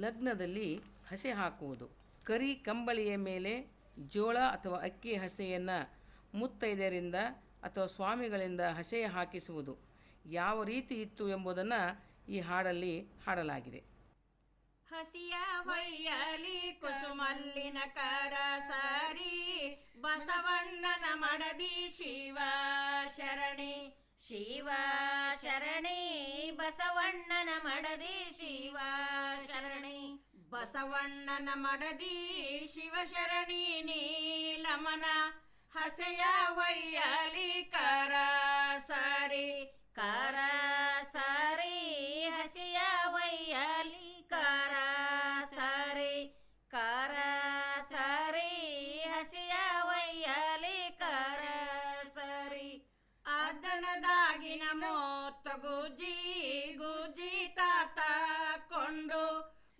ಲಗ್ನದಲ್ಲಿ ಹಸೆ ಹಾಕುವುದು. ಕರಿ ಕಂಬಳಿಯ ಮೇಲೆ ಜೋಳ ಅಥವಾ ಅಕ್ಕಿ ಹಸೆಯನ್ನು ಮುತ್ತೈದೆಯರಿಂದ ಅಥವಾ ಸ್ವಾಮಿಗಳಿಂದ ಹಸೆ ಹಾಕಿಸುವುದು ಯಾವ ರೀತಿ ಇತ್ತು ಎಂಬುದನ್ನು ಈ ಹಾಡಲ್ಲಿ ಹಾಡಲಾಗಿದೆ. ಹಸಿಯ ಹೊಯ್ಯಲಿ ಕುಸುಮಲ್ಲಿನ ಕರ ಸಾರಿ ಬಸವಣ್ಣನ ಮಡದಿ ಶಿವ ಶರಣಿ ಶಿವ ಶರಣಿ ಬಸವಣ್ಣನ ಮಡದಿ ಶಿವ ಶರಣಿ ಬಸವಣ್ಣನ ಮಡದಿ ಶಿವ ಶರಣಿ ನೀಲಮನ ಹಸೆಯ ಹೊಯ್ಯಲಿ ಕರ ಸಾರಿ ಕರ ಸಾರಿ ಹಸಿಯ ಹೊಯ್ಯಲಿ ಕರ ಸಾರಿ ಕರ ಸಾರಿ ಹಸಿಯ ಹೊಯ್ಯಲಿ ಕರ ಸಾರಿ ಅದನದಾಗಿನ ಮೋತ್ತ ಗುಜಿ ಗುಜಿ ತಾತ ಕೊಂಡು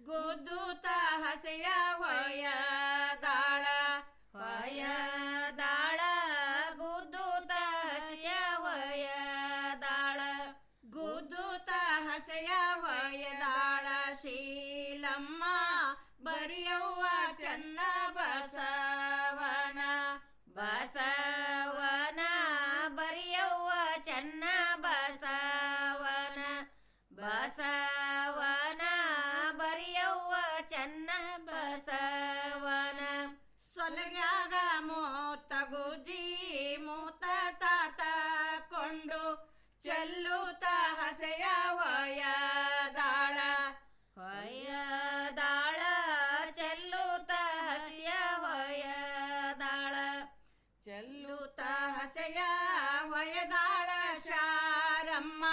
ಗುದ್ದುತ ಹಸೆಯ ಹೊಯ್ಯದಾಳ ಹೊಯ್ಯದಾಳ ಗುದ್ದುತ ಹಸೆಯ ಹೊಯ್ಯದಾಳ ಗುದ್ದುತ ಹಸೆಯ ಹೊಯ್ಯದಾಳ ಶೀಲಮ್ಮ ಬರಿಯವ್ವ ಚನ್ನ ಬಸವನ ಬಸವನ ಬರಿಯವ್ವ ಚನ್ನ ಬಸವನ ಬಸವನ ಬರಿಯವ್ವ ಚನ್ನ ಬಸವನ ಸೊಲಗ್ಯಾಗ ಮೋತ ಗುಜಿ ಮೂತ ತಾತ ಕೊಂಡು ಚೆಲ್ಲುತ್ತ ಹಸೆಯ ಹೊಯ್ಯದಾಳ ಹೊಯ್ಯದಾಳ ಚೆಲ್ಲುತ್ತ ಹಸೆಯ ಹೊಯ್ಯದಾಳ ಚೆಲ್ಲುತ್ತ ಹಸೆಯ ಹೊಯ್ಯದಾಳ ಶಾರಮ್ಮ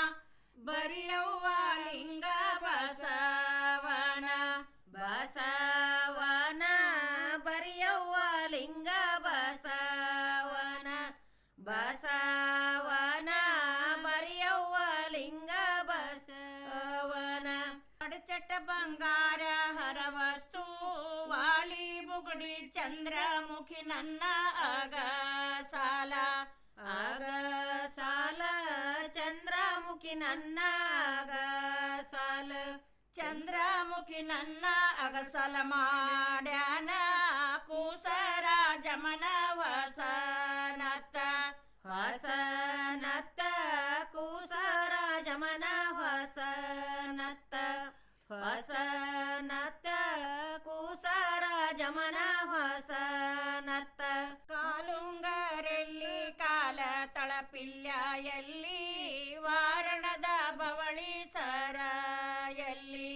ಬರಿಯವ್ವ ಲಿಂಗ ಬಸವನ ಬಸವನ ಬರಿಯವ್ವ ಲಿಂಗ ಬಸವನ ಬಸವನ ಬರಿಯವ್ವ ಲಿಂಗ ಬಸವನ ಅಡಚಟ ಬಂಗಾರ ಹರವಸ್ತು ವಾಲಿ ಬುಗುಡಿ ಚಂದ್ರಮುಖಿ ನನ್ನ ಆಗ ಸಾಲ ಆಗ ಸಾಲ ಚಂದ್ರಮುಖಿ ನನ್ನ ಆಗ ಸಾಲ ಚಂದ್ರಮುಖಿ ನನ್ನ ಅಗಸಲ ಮಾಡ್ಯಾನ ಕೂಸರ ಜಮನ ವಸನತ್ತ ಹೊಸನತ್ತ ಕೂಸರ ಜಮನ ಹೊಸನತ್ತ ಹೊಸನತ್ತ ಕೂಸರ ಜಮನ ಹೊಸನತ್ತ ಕಾಲುಂಗರೆಲ್ಲಿ ಕಾಲ ತಳಪಿಲ್ಯ ಎಲ್ಲಿ ವಾರಣದ ಬವಳಿ ಸರ ಎಲ್ಲಿ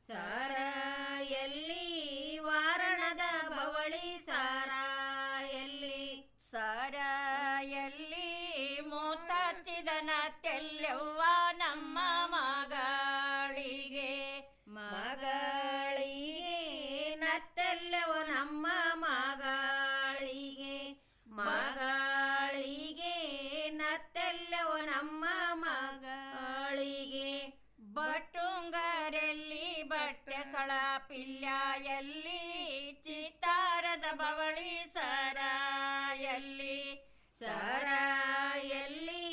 ಸರ ಎಲ್ಲಿ ವಾರಣದ ಬವಳಿ ಸರ ಎಲ್ಲಿ ಸರ ಎಲ್ಲಿ ಮೂತಚ್ಚಿದನ ತೆಲ್ಲೆವ್ವ ನಮ್ಮ ಮಗಳಿಗೆ ಮಗಳಿಗೆ ನತ್ತೆಲ್ಲೆವ ನಮ್ಮ ಮಗಳಿಗೆ ಮಗಳಿಗೆ ನತ್ತೆಲ್ಲೆವ ನಮ್ಮ ಮಗಳಿಗೆ ಬಟ್ಟುಂಗರೆಲ್ಲಿ ಬಟ್ಟೆ ಸಳ ಪಿಲ್ಯ ಎಲ್ಲಿ ಚಿತ್ತಾರದ ಬವಳಿ ಸರ ಎಲ್ಲಿ ಸರ ಎಲ್ಲಿ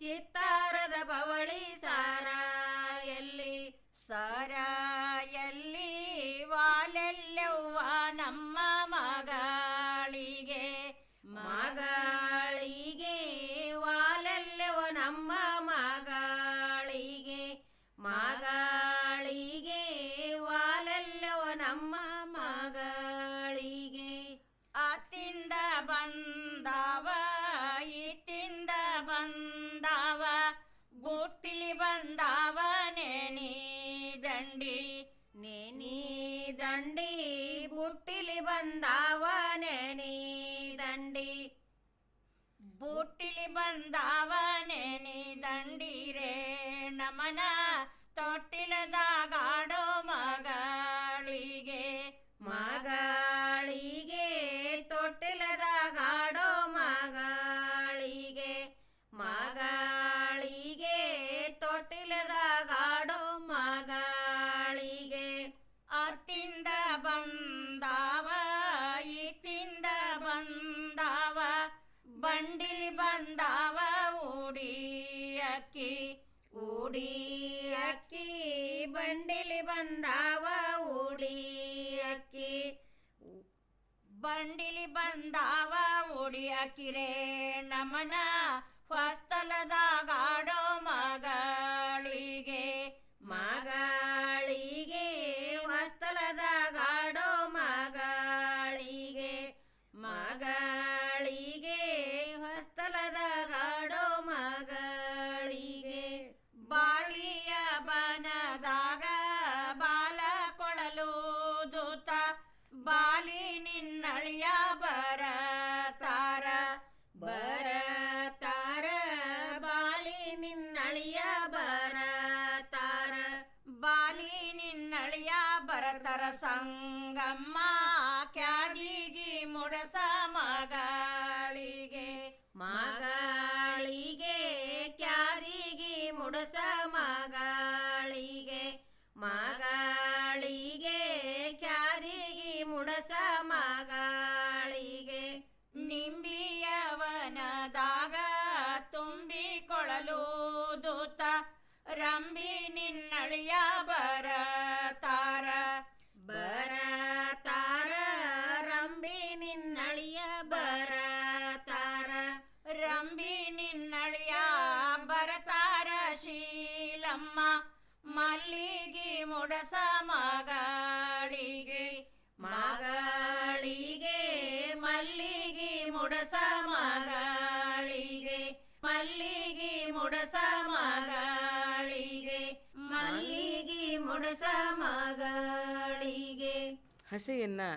ಚಿತ್ತಾರದ ಬವಳಿ ಸರ ಎಲ್ಲಿ ಸರ ಎಲ್ಲಿ ವಾಲೆಲ್ಲೆವ್ವ ನಮ್ಮ ಮಗಳಿಗೆ ಮಗಳಿಗೆ ವಾಲೆಲ್ಲೆವ ನಮ್ಮ ಮಗಳಿಗೆ ಮಗಳಿಗೆ ವಾಲೆಲ್ಲೆವ ನಮ್ಮ ಮಗಳಿಗೆ ಆತಿಂದ ಬಂದವ ಈತಿಂದ ಬಂದವ ಬುಟ್ಟಿಲಿ ಬಂದವ ನೇಣಿ ದಂಡಿ ನೇಣಿ ದಂಡಿ ಬುಟ್ಟಿಲಿ ಬಂದವ ನೇಣಿ ದಂಡಿ ಬುಟ್ಟಿಲಿ ಬಂದವ ನೇಣಿ ದಂಡಿ ರೇ ನಮನ ತೊಟ್ಟಿಲದಾಗಾಡೋ ಮಗಳಿಗೆ ಮಗಳಿಗೆ ತೊಟ್ಟಿಲದಾಗಾಡೋ ಮಗಳಿಗೆ ಮಗಳಿಗೆ ತೊಟ್ಟಿಲದಾಗಾಡೋ ಮಗಳಿಗೆ ಅತ್ತಿಂದ ಬಂದವ ಈತಿಂದ ಬಂದವ ಬಂಡಿಲಿ ಬಂದವ ಉಡಿ ಅಕ್ಕಿ ಉಡಿ ಅಕ್ಕಿ ಬಂಡಿಲಿ ಬಂದಾವ ಉಡಿ ಅಕ್ಕಿ ಬಂಡಿಲಿ ಬಂದಾವ ಉಡಿ ಅಕ್ಕಿರೇ ನಮನ ಹೊಸ್ತಲದಾಗಾಡೋ ಮಗಳಿಗೆ ಮಗಳಿಗೆ ಹೊಸ್ತಲದಾಗಾಡೋ ಮಗಳಿಗೆ ಮಗಳಿಗೆ ಹೊಸ್ತಲದಾಗಾಡೋ ಮಗಳಿಗೆ ಬಾಳಿಯ ಬನದಾಗ ಬಾಲ ಕೊಳಲು ದೂತ ಬಾಲಿ ನಿನ್ನಳಿಯ ಬರತಾರ ಬರತಾರ ಬಾಲಿ ನಿನ್ನಳಿಯ ಬರತಾರ ಬಾಲಿ ನಿನ್ನಳಿಯ ಬರತರ ಸಂಗಮ್ಮ ಕ್ಯಾದಿಗಿ ಮುಡಸ ಮಗಳಿಗೆ ಮಗಳಿಗೆ ಕ್ಯಾದಿಗಿ ಮುಡಸ ಮಗಳಿಗೆ ಮಗಳಿಗೆ ಕ್ಯಾದಿಗಿ ಮುಡಸ ಮಗಳಿಗೆ ನಿಂಬಿಯವನದಾಗ ತುಂಬಿಕೊಳ್ಳಲು ದೂತ ರಂಬಿ ನಿನ್ನಳಿಯ ಬರತಾರ ಬರತಾರ ರಂಬಿ ನಿನ್ನಳಿಯ ಬರತಾರ ರಂಬಿ ನಿನ್ನಳಿಯ ಬರತಾರ ಶೀಲಮ್ಮ ಮಲ್ಲಿಗೆ ಮುಡಸ ಮಗಳಿಗೆ ಮಗಳಿಗೆ ಮಲ್ಲಿಗೆ ಮುಡಸ ಮಗಳಿಗೆ ಮಲ್ಲಿಗೆ ಮುಡಸ ಮಗಳಿಗೆ ಮಲ್ಲಿಗೆ ಮುಡಸ ಮಗಳಿಗೆ ಹಸೆಯನ್ನು